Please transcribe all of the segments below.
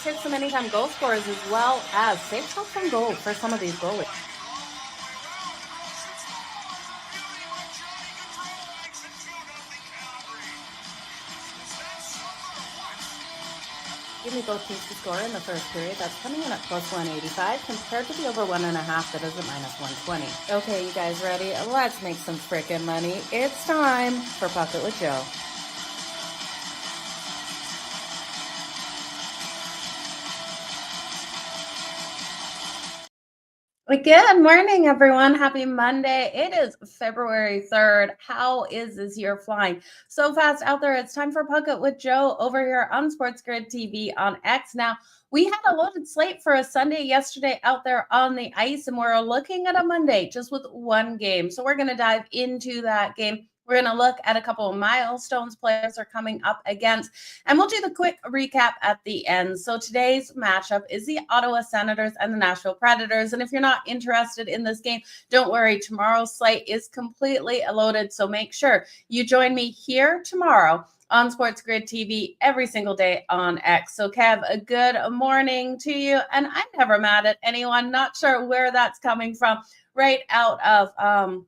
hit some anytime goal scorers as well as safe shots on goal for some of these goalies. Give me both teams to score in the first period. That's coming in at plus 185 compared to the over 1.5 that is at minus 120. Okay, you guys ready? Let's make some freaking money. It's time for Pocket with Jo. Good morning, everyone. Happy Monday. It is February 3rd. How is this year flying? So fast out there. It's time for Pocket with Jo over here on SportsGrid TV on X. Now, we had a loaded slate for a Sunday yesterday out there on the ice, and we're looking at a Monday just with one game. So we're going to dive into that game. We're going to look at a couple of milestones players are coming up against, and we'll do the quick recap at the end. So today's matchup is the Ottawa Senators and the Nashville Predators. And if you're not interested in this game, don't worry. Tomorrow's slate is completely loaded. So make sure you join me here tomorrow on SportsGrid TV every single day on X. So Kev, a good morning to you. And I'm never mad at anyone. Not sure where that's coming from. Right out of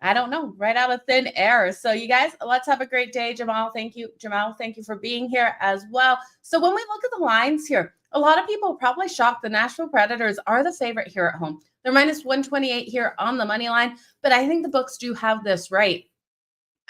I don't know, right out of thin air. So you guys, let's have a great day. Jamal, thank you. Jamal, thank you for being here as well. So when we look at the lines here, a lot of people are probably shocked the Nashville Predators are the favorite here at home. They're minus 128 here on the money line, but I think the books do have this right.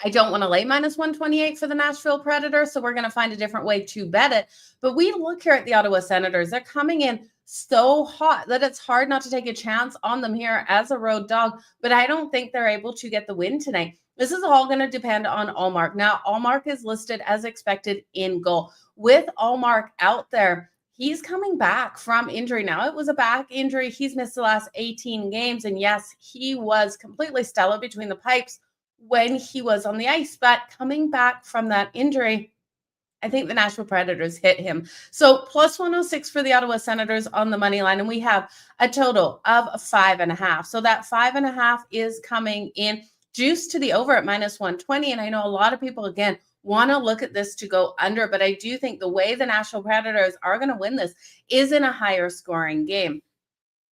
I don't want to lay minus 128 for the Nashville Predators, so we're going to find a different way to bet it. But we look here at the Ottawa Senators. They're coming in so hot that it's hard not to take a chance on them here as a road dog, but I don't think they're able to get the win tonight. This is all going to depend on Allmark. Now, Allmark is listed as expected in goal. With Allmark out there, he's coming back from injury now. It was a back injury. He's missed the last 18 games, and yes, he was completely stellar between the pipes when he was on the ice, but coming back from that injury, I think the Nashville Predators hit him. So plus 106 for the Ottawa Senators on the money line, and we have a total of 5.5. So that 5.5 is coming in juice to the over at minus 120. And I know a lot of people, again, want to look at this to go under, but I do think the way the Nashville Predators are going to win this is in a higher scoring game.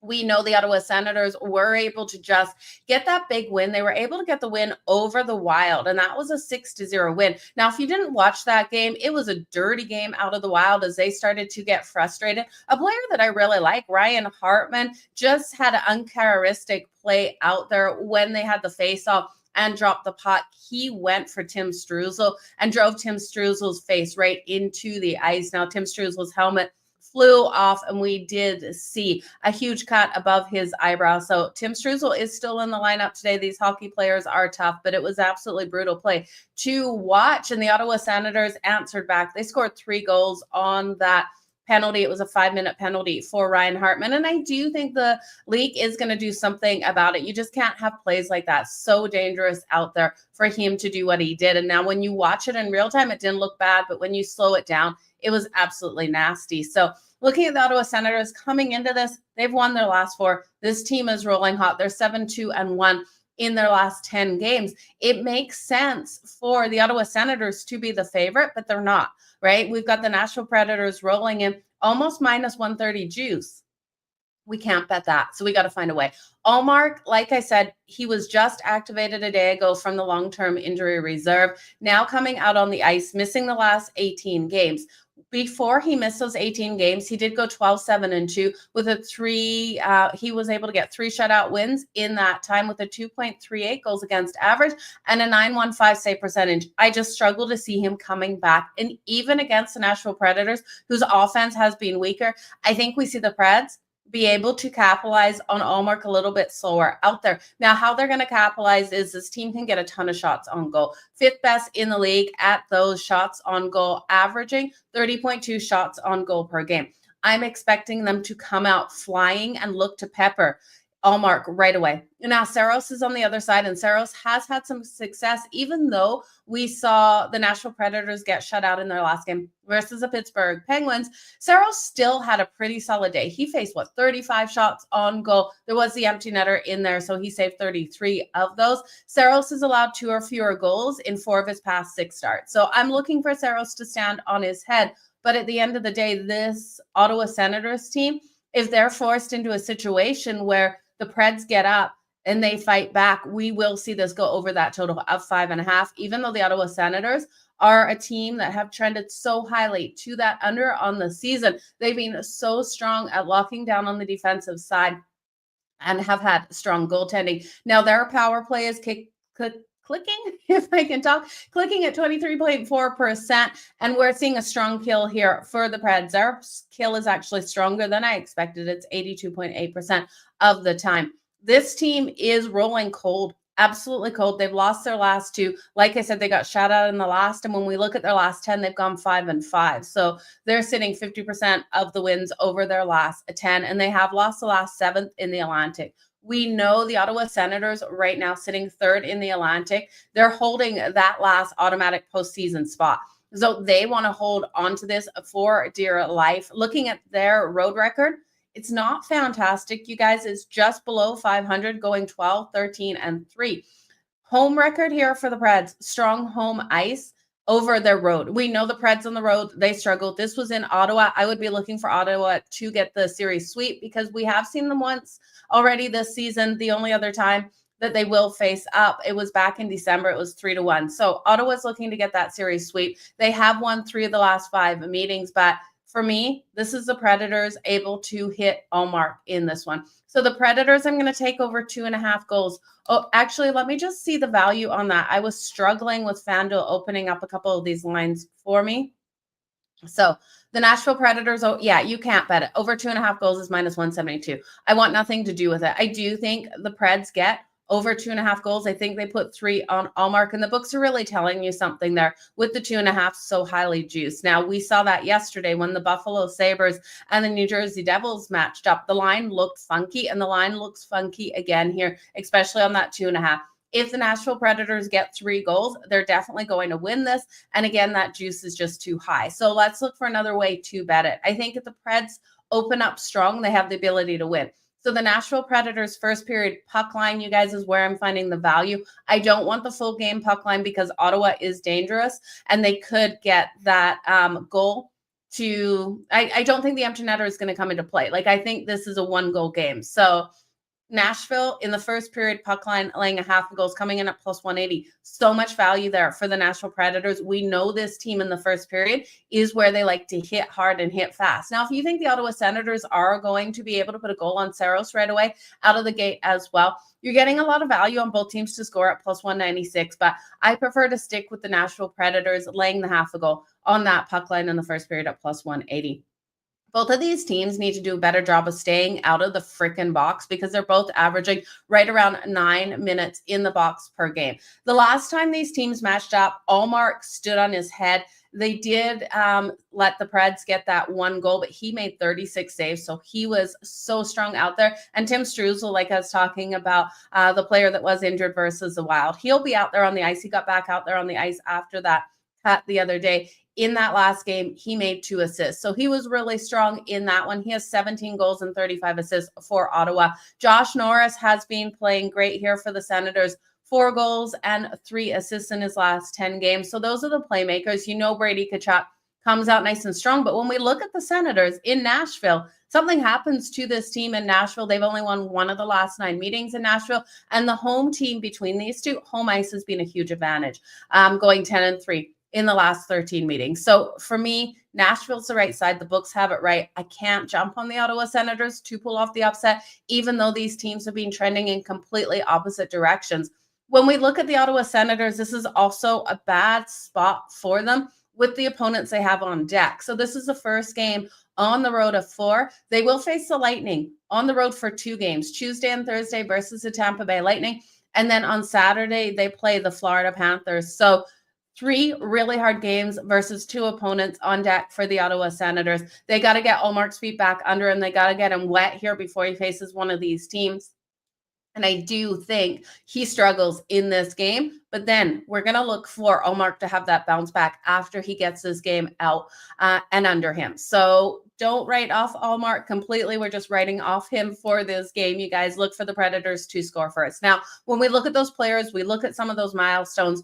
We know the Ottawa Senators were able to just get that big win. They were able to get the win over the Wild, and that was a 6-0 win. Now, if you didn't watch that game, it was a dirty game out of the Wild as they started to get frustrated. A player that I really like, Ryan Hartman, just had an uncharacteristic play out there when they had the face-off and dropped the puck. He went for Tim Struzal and drove Tim Struzal's face right into the ice. Now, Tim Struzal's helmet flew off, and we did see a huge cut above his eyebrow. So Tim Struzal is still in the lineup today. These hockey players are tough, but it was absolutely brutal play to watch. And the Ottawa Senators answered back. They scored 3 goals on that penalty. It was a 5-minute penalty for Ryan Hartman. And I do think the league is going to do something about it. You just can't have plays like that. So dangerous out there for him to do what he did. And now when you watch it in real time, it didn't look bad, but when you slow it down, it was absolutely nasty. So looking at the Ottawa Senators coming into this, they've won their last 4. This team is rolling hot. They're 7-2-1 in their last 10 games. It makes sense for the Ottawa Senators to be the favorite, but they're not, right? We've got the Nashville Predators rolling in almost minus 130 juice. We can't bet that. So we got to find a way. Allmark, like I said, he was just activated a day ago from the long-term injury reserve. Now coming out on the ice, missing the last 18 games. Before he missed those 18 games, he did go 12-7-2 with a 3. He was able to get 3 shutout wins in that time with a 2.38 goals against average and a 915 save percentage. I just struggle to see him coming back. And even against the Nashville Predators, whose offense has been weaker, I think we see the Preds be able to capitalize on Allmark a little bit slower out there. Now, how they're going to capitalize is this team can get a ton of shots on goal. 5th best in the league at those shots on goal, averaging 30.2 shots on goal per game. I'm expecting them to come out flying and look to pepper Allmark right away. Now, Saros is on the other side, and Saros has had some success, even though we saw the Nashville Predators get shut out in their last game versus the Pittsburgh Penguins. Saros still had a pretty solid day. He faced, 35 shots on goal. There was the empty netter in there, so he saved 33 of those. Saros has allowed 2 or fewer goals in 4 of his past 6 starts. So I'm looking for Saros to stand on his head But at the end of the day, this Ottawa Senators team, if they're forced into a situation where the Preds get up and they fight back, we will see this go over that total of 5.5, even though the Ottawa Senators are a team that have trended so highly to that under on the season. They've been so strong at locking down on the defensive side and have had strong goaltending. Now, their power play is clicking, if I can talk, clicking at 23.4%. And we're seeing a strong kill here for the Preds. Their kill is actually stronger than I expected. It's 82.8% of the time. This team is rolling cold, absolutely cold. They've lost their last two. Like I said, they got shut out in the last. And when we look at their last 10, they've gone 5-5. So they're sitting 50% of the wins over their last 10. And they have lost the last 7th in the Atlantic. We know the Ottawa Senators right now sitting 3rd in the Atlantic. They're holding that last automatic postseason spot. So they want to hold on to this for dear life. Looking at their road record, it's not fantastic, you guys. It's just below 500, going 12, 13, and 3. Home record here for the Preds, strong home ice over their road. We know the Preds on the road, they struggled. This was in Ottawa. I would be looking for Ottawa to get the series sweep because we have seen them once already this season. The only other time that they will face up, it was back in December. It was 3-1. So Ottawa's looking to get that series sweep. They have won 3 of the last 5 meetings, but for me, this is the Predators able to hit all mark in this one. So the Predators, I'm going to take over 2.5 goals. Oh, actually, let me just see the value on that. I was struggling with FanDuel opening up a couple of these lines for me. So the Nashville Predators, oh, yeah, you can't bet it. Over 2.5 goals is -172. I want nothing to do with it. I do think the Preds get over 2.5 goals. I think they put 3 on Allmark, and the books are really telling you something there with the 2.5 so highly juiced. Now, we saw that yesterday when the Buffalo Sabres and the New Jersey Devils matched up. The line looked funky, and the line looks funky again here, especially on that 2.5. If the Nashville Predators get 3 goals, they're definitely going to win this. And again, that juice is just too high. So let's look for another way to bet it. I think if the Preds open up strong, they have the ability to win. So the Nashville Predators first period puck line, you guys, is where I'm finding the value. I don't want the full game puck line because Ottawa is dangerous and they could get that goal to, I don't think the empty netter is going to come into play. Like, I think this is a 1-goal game. So Nashville in the first period puck line laying 0.5 goals, coming in at +180. So much value there for the Nashville Predators. We know this team in the first period is where they like to hit hard and hit fast. Now, if you think the Ottawa Senators are going to be able to put a goal on Saros right away out of the gate as well, you're getting a lot of value on both teams to score at +196. But I prefer to stick with the Nashville Predators laying the 0.5 goal on that puck line in the first period at +180. Both of these teams need to do a better job of staying out of the freaking box because they're both averaging right around 9 minutes in the box per game. The last time these teams matched up, Allmark stood on his head. They did let the Preds get that 1 goal, but he made 36 saves, so he was so strong out there. And Tim Struzel, like I was talking about, the player that was injured versus the Wild, he'll be out there on the ice. He got back out there on the ice after that cut the other day. In that last game, he made 2 assists. So he was really strong in that one. He has 17 goals and 35 assists for Ottawa. Josh Norris has been playing great here for the Senators. 4 goals and 3 assists in his last 10 games. So those are the playmakers. You know, Brady Tkachuk comes out nice and strong. But when we look at the Senators in Nashville, something happens to this team in Nashville. They've only won 1 of the last 9 meetings in Nashville. And the home team between these two, home ice has been a huge advantage, going 10-3. In the last 13 meetings. So for me, Nashville's the right side. The books have it right. I can't jump on the Ottawa Senators to pull off the upset, even though these teams have been trending in completely opposite directions. When we look at the Ottawa Senators, this is also a bad spot for them with the opponents they have on deck. So this is the first game on the road of 4. They will face the Lightning on the road for 2 games, Tuesday and Thursday versus the Tampa Bay Lightning. And then on Saturday, they play the Florida Panthers. So 3 really hard games versus 2 opponents on deck for the Ottawa Senators. They got to get Allmark's feet back under him. They got to get him wet here before he faces one of these teams. And I do think he struggles in this game. But then we're going to look for Allmark to have that bounce back after he gets this game out and under him. So don't write off Allmark completely. We're just writing off him for this game. You guys look for the Predators to score first. Now, when we look at those players, we look at some of those milestones.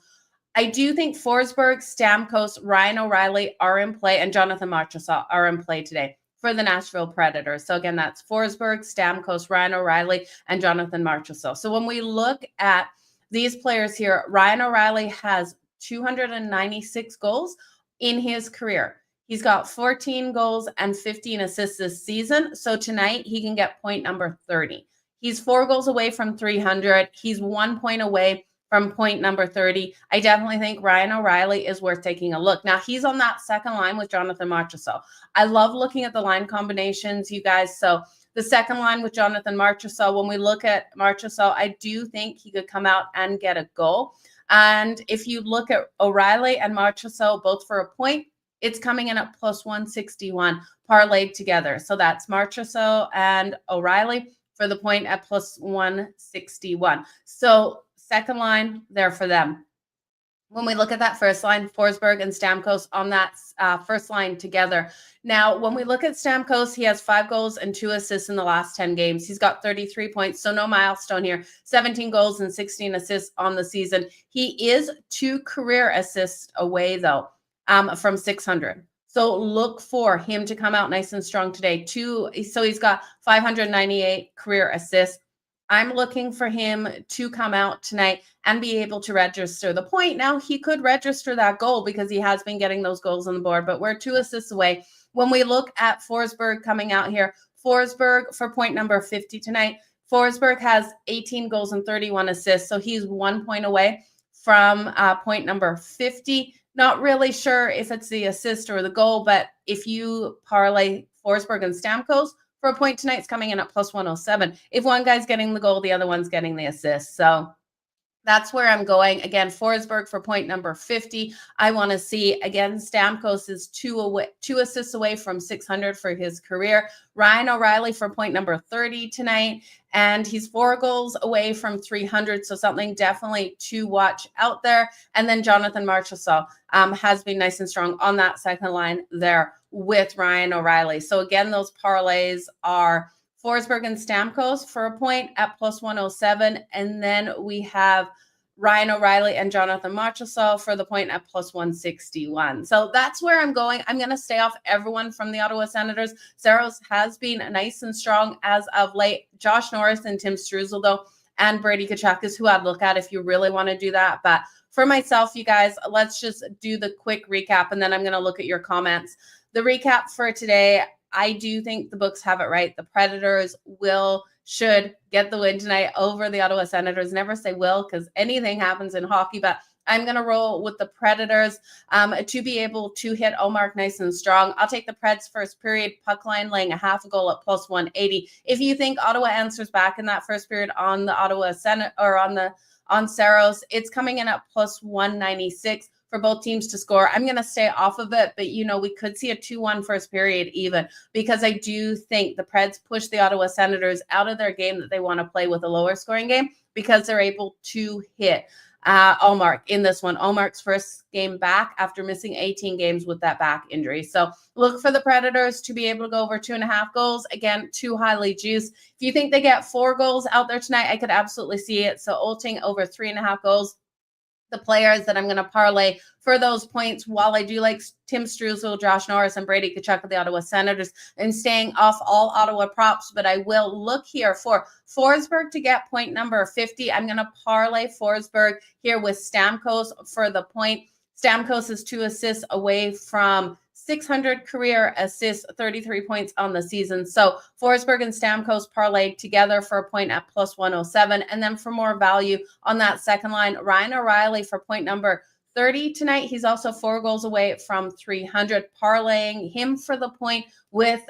I do think Forsberg, Stamkos, Ryan O'Reilly are in play, and Jonathan Marchessault are in play today for the Nashville Predators. So again, that's Forsberg, Stamkos, Ryan O'Reilly, and Jonathan Marchessault. So when we look at these players here, Ryan O'Reilly has 296 goals in his career. He's got 14 goals and 15 assists this season. So tonight he can get point number 30. He's 4 goals away from 300. He's 1 point away from point number 30. I definitely think Ryan O'Reilly is worth taking a look. Now, he's on that second line with Jonathan Marchessault. I love looking at the line combinations, you guys. So the second line with Jonathan Marchessault, when we look at Marchessault, I do think he could come out and get a goal. And if you look at O'Reilly and Marchessault both for a point, it's coming in at plus 161 parlayed together. So that's Marchessault and O'Reilly for the point at plus 161. So second line there for them. When we look at that first line, Forsberg and Stamkos on that first line together. Now, when we look at Stamkos, he has 5 goals and 2 assists in the last 10 games. He's got 33 points, so no milestone here. 17 goals and 16 assists on the season. He is 2 career assists away, though, from 600. So look for him to come out nice and strong today. So he's got 598 career assists. I'm looking for him to come out tonight and be able to register the point. Now, he could register that goal because he has been getting those goals on the board, but we're 2 assists away. When we look at Forsberg coming out here, Forsberg for point number 50 tonight, Forsberg has 18 goals and 31 assists, so he's 1 point away from point number 50. Not really sure if it's the assist or the goal, but if you parlay Forsberg and Stamkos, for a point tonight, it's coming in at plus 107. If one guy's getting the goal, the other one's getting the assist. So that's where I'm going. Again, Forsberg for point number 50. I want to see, again, Stamkos is 2 assists away from 600 for his career. Ryan O'Reilly for point number 30 tonight. And he's 4 goals away from 300. So something definitely to watch out there. And then Jonathan Marchessault has been nice and strong on that second line there with Ryan O'Reilly. So again, those parlays are Forsberg and Stamkos for a point at plus 107. And then we have Ryan O'Reilly and Jonathan Marchessault for the point at plus 161. So that's where I'm going. I'm going to stay off everyone from the Ottawa Senators. Saros has been nice and strong as of late. Josh Norris and Tim Struzal, though, and Brady Tkachuk is who I'd look at if you really want to do that. But for myself, you guys, let's just do the quick recap, and then I'm going to look at your comments. The recap for today, I do think the books have it right. The Predators should get the win tonight over the Ottawa Senators. Never say will because anything happens in hockey, but I'm going to roll with the Predators to be able to hit Omar nice and strong. I'll take the Preds first period puck line laying a half a goal at plus 180. If you think Ottawa answers back in that first period on the Ottawa Senate or on Saros, it's coming in at plus 196 for both teams to score. I'm going to stay off of it, but we could see a 2-1 first period even, because I do think the Preds push the Ottawa Senators out of their game that they want to play with a lower scoring game because they're able to hit Ullmark in this one. Ullmark's first game back after missing 18 games with that back injury. So look for the Predators to be able to go over 2.5 goals. Again, too highly juiced. If you think they get 4 goals out there tonight, I could absolutely see it. So Olting over 3.5 goals. The players that I'm going to parlay for those points, while I do like Tim Struzal, Josh Norris, and Brady Tkachuk of the Ottawa Senators, and staying off all Ottawa props, but I will look here for Forsberg to get point number 50. I'm going to parlay Forsberg here with Stamkos for the point. Stamkos is 2 assists away from 600 career assists, 33 points on the season. So Forsberg and Stamkos parlayed together for a point at plus 107. And then for more value on that second line, Ryan O'Reilly for point number 30 tonight. He's also 4 goals away from 300, parlaying him for the point with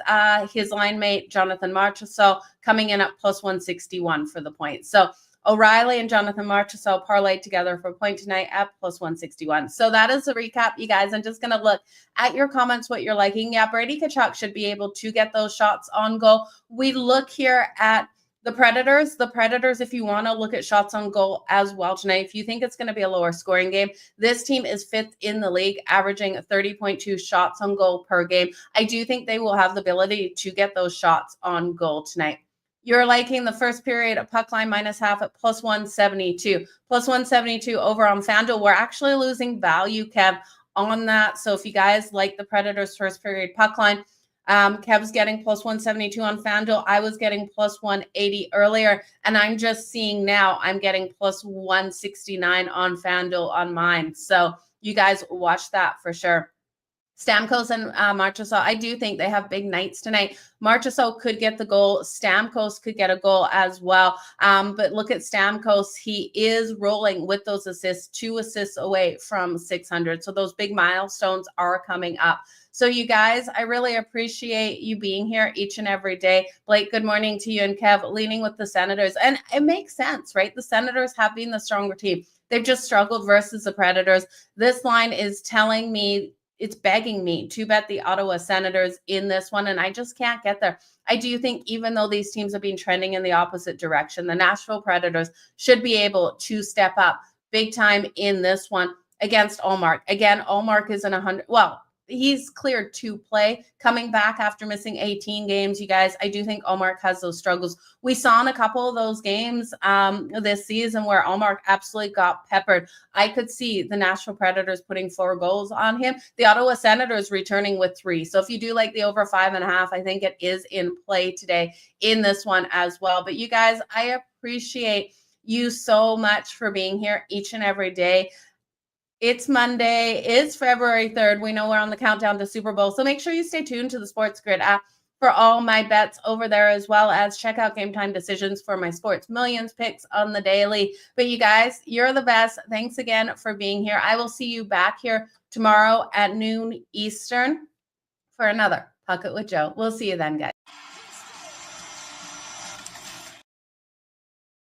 his line mate, Jonathan Marchessault, coming in at plus 161 for the point. So O'Reilly and Jonathan Marchessault parlayed together for a point tonight at plus 161. So that is the recap, you guys. I'm just going to look at your comments, what you're liking. Yeah, Brady Tkachuk should be able to get those shots on goal. We look here at the Predators. The Predators, if you want to look at shots on goal as well tonight, if you think it's going to be a lower scoring game, this team is 5th in the league, averaging 30.2 shots on goal per game. I do think they will have the ability to get those shots on goal tonight. You're liking the first period at puck line -0.5 at plus 172. Plus 172 over on FanDuel. We're actually losing value, Kev, on that. So if you guys like the Predators first period puck line, Kev's getting plus 172 on FanDuel. I was getting plus 180 earlier, and I'm just seeing now I'm getting plus 169 on FanDuel on mine. So you guys watch that for sure. Stamkos and Marchessault, I do think they have big nights tonight. Marchessault could get the goal. Stamkos could get a goal as well. But look at Stamkos. He is rolling with those assists, 2 assists away from 600. So those big milestones are coming up. So you guys, I really appreciate you being here each and every day. Blake, good morning to you, and Kev, leaning with the Senators. And it makes sense, right? The Senators have been the stronger team. They've just struggled versus the Predators. This line is telling me, it's begging me to bet the Ottawa Senators in this one, and I just can't get there. I do think even though these teams have been trending in the opposite direction, the Nashville Predators should be able to step up big time in this one against Ullmark. Again, Ullmark is in 100. Well, he's cleared to play, coming back after missing 18 games. You guys, I do think Ullmark has those struggles. We saw in a couple of those games this season where Ullmark absolutely got peppered. I could see the Nashville Predators putting 4 goals on him. The Ottawa Senators returning with 3. So if you do like the over 5.5, I think it is in play today in this one as well. But you guys, I appreciate you so much for being here each and every day. It's Monday. It's February 3rd. We know we're on the countdown to Super Bowl. So make sure you stay tuned to the SportsGrid app for all my bets over there, as well as check out Game Time Decisions for my Sports Millions picks on the daily. But you guys, you're the best. Thanks again for being here. I will see you back here tomorrow at noon Eastern for another Puck It with Jo. We'll see you then, guys.